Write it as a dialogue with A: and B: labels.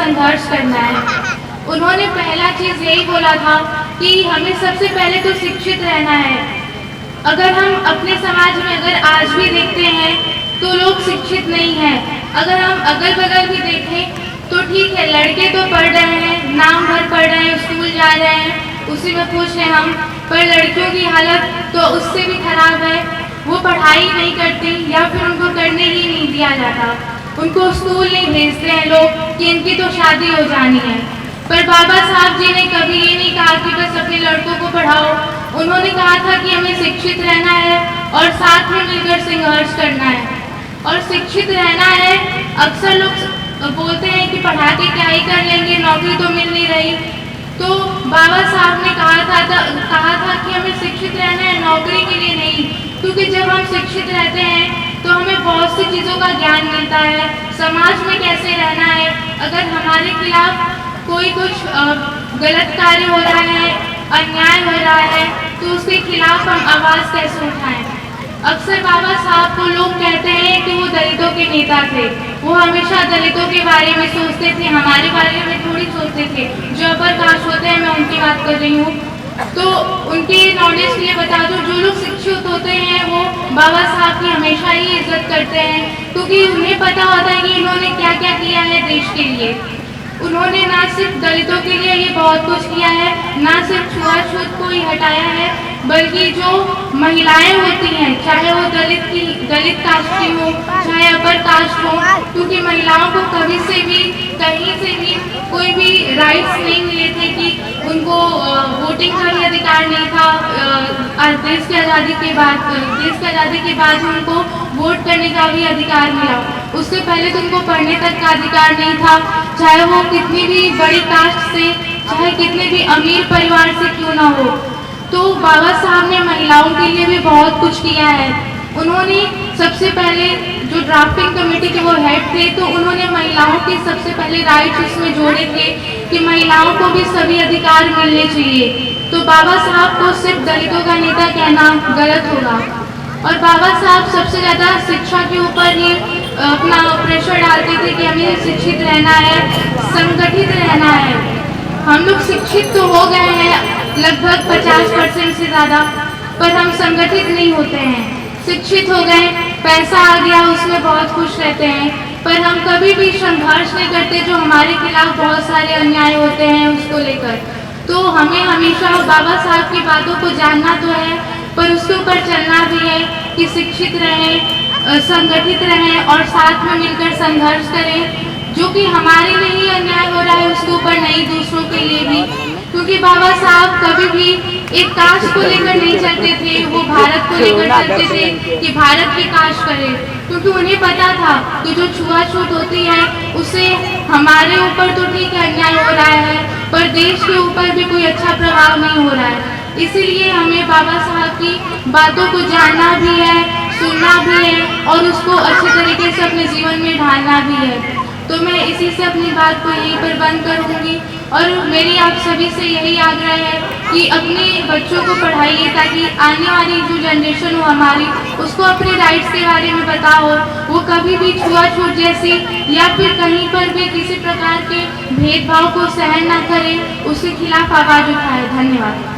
A: संघर्ष करना है। उन्होंने पहला चीज़ यही बोला था कि हमें सबसे पहले तो शिक्षित रहना है। अगर हम अपने समाज में अगर आज भी देखते हैं तो लोग शिक्षित नहीं हैं। अगर हम अगल बगल भी देखें तो ठीक है, लड़के तो पढ़ रहे हैं, नाम भर पढ़ रहे हैं, स्कूल जा रहे हैं, उसी में खुश हैं हम, पर लड़कियों की हालत तो उससे भी खराब है। वो पढ़ाई नहीं करती या फिर उनको करने ही नहीं दिया जाता, उनको स्कूल नहीं भेजते हैं लोग कि इनकी तो शादी हो जानी है। पर बाबा साहब जी ने कभी ये नहीं कहा कि बस अपने लड़कों को पढ़ाओ। उन्होंने कहा था कि हमें शिक्षित रहना है और साथ में मिलकर संघर्ष करना है। और शिक्षित रहना है, अक्सर लोग बोलते हैं कि पढ़ा के क्या ही कर लेंगे, नौकरी तो मिल नहीं रही। तो बाबा साहब ने कहा था कि हमें शिक्षित रहना है, नौकरी के लिए नहीं। क्योंकि जब हम शिक्षित रहते हैं तो हमें बहुत सी चीज़ों का ज्ञान मिलता है, समाज में कैसे रहना है, अगर हमारे खिलाफ कोई कुछ गलत कार्य हो रहा है, अन्याय हो रहा है, तो उसके खिलाफ हम आवाज़ कैसे उठाएं। अक्सर बाबा साहब को लोग कहते हैं कि वो दलितों के नेता थे, वो हमेशा दलितों के बारे में सोचते थे, हमारे बारे में थोड़ी सोचते थे। जो अपर कास्ट होते हैं, मैं उनकी बात कर रही हूँ। तो उनके नॉलेज के लिए बता दूं, जो लोग शिक्षित होते हैं वो बाबा साहब की हमेशा ही इज्जत करते हैं, क्योंकि उन्हें पता होता है कि इन्होंने क्या क्या किया है देश के लिए। उन्होंने ना सिर्फ दलितों के लिए ये बहुत कुछ किया है, ना सिर्फ छुआछूत को ही हटाया है, बल्कि जो महिलाएं होती हैं, चाहे वो दलित कास्ट की हो, चाहे अपर कास्ट हो, क्योंकि महिलाओं को कभी से भी कहीं से भी कोई भी राइट्स नहीं मिले थे कि उनको वोटिंग का भी अधिकार नहीं था। देश की आज़ादी के बाद उनको वोट करने का भी अधिकार मिला। उससे पहले तो उनको पढ़ने तक का अधिकार नहीं था, चाहे वो कितनी भी बड़ी कास्ट से, चाहे कितने भी अमीर परिवार से क्यों ना हो। तो बाबा साहब ने महिलाओं के लिए भी बहुत कुछ किया है। उन्होंने सबसे पहले जो ड्राफ्टिंग कमेटी के वो हेड थे, तो उन्होंने महिलाओं के सबसे पहले राइट्स उसमें जोड़े थे कि महिलाओं को भी सभी अधिकार मिलने चाहिए। तो बाबा साहब को सिर्फ दलितों का नेता कहना गलत होगा। और बाबा साहब सबसे ज़्यादा शिक्षा के ऊपर ही अपना प्रेशर डालते थे कि हमें शिक्षित रहना है, संगठित रहना है। हम लोग शिक्षित तो हो गए हैं लगभग 50% से ज़्यादा, पर हम संगठित नहीं होते हैं। शिक्षित हो गए, पैसा आ गया, उसमें बहुत खुश रहते हैं, पर हम कभी भी संघर्ष नहीं करते जो हमारे खिलाफ बहुत सारे अन्याय होते हैं उसको लेकर। तो हमें हमेशा बाबा साहब की बातों को जानना तो है, पर उसके ऊपर चलना भी है कि शिक्षित रहें, संगठित रहें और साथ में मिलकर संघर्ष करें। जो कि हमारे लिए ही अन्याय हो रहा है उसके ऊपर नहीं, दूसरों के लिए भी। क्योंकि बाबा साहब कभी भी एक कास्ट को लेकर नहीं चलते थे, वो भारत को लेकर चलते थे कि भारत की कास्ट करे। क्योंकि उन्हें पता था कि जो छुआछूत होती है उससे हमारे ऊपर तो ठीक है अन्याय हो रहा है, पर देश के ऊपर भी कोई अच्छा प्रभाव नहीं हो रहा है। इसीलिए हमें बाबा साहब की बातों को जानना भी है, सुनना भी है और उसको अच्छे तरीके से अपने जीवन में ढालना भी है। तो मैं इसी से अपनी बात को यहीं पर बंद करूँगी और मेरी आप सभी से यही आग्रह है कि अपने बच्चों को पढ़ाइए, ताकि आने वाली जो जनरेशन हो हमारी, उसको अपने राइट्स के बारे में बताओ, वो कभी भी छुआछूत जैसी या फिर कहीं पर भी किसी प्रकार के भेदभाव को सहन ना करे, उसके खिलाफ आवाज़ उठाए। धन्यवाद।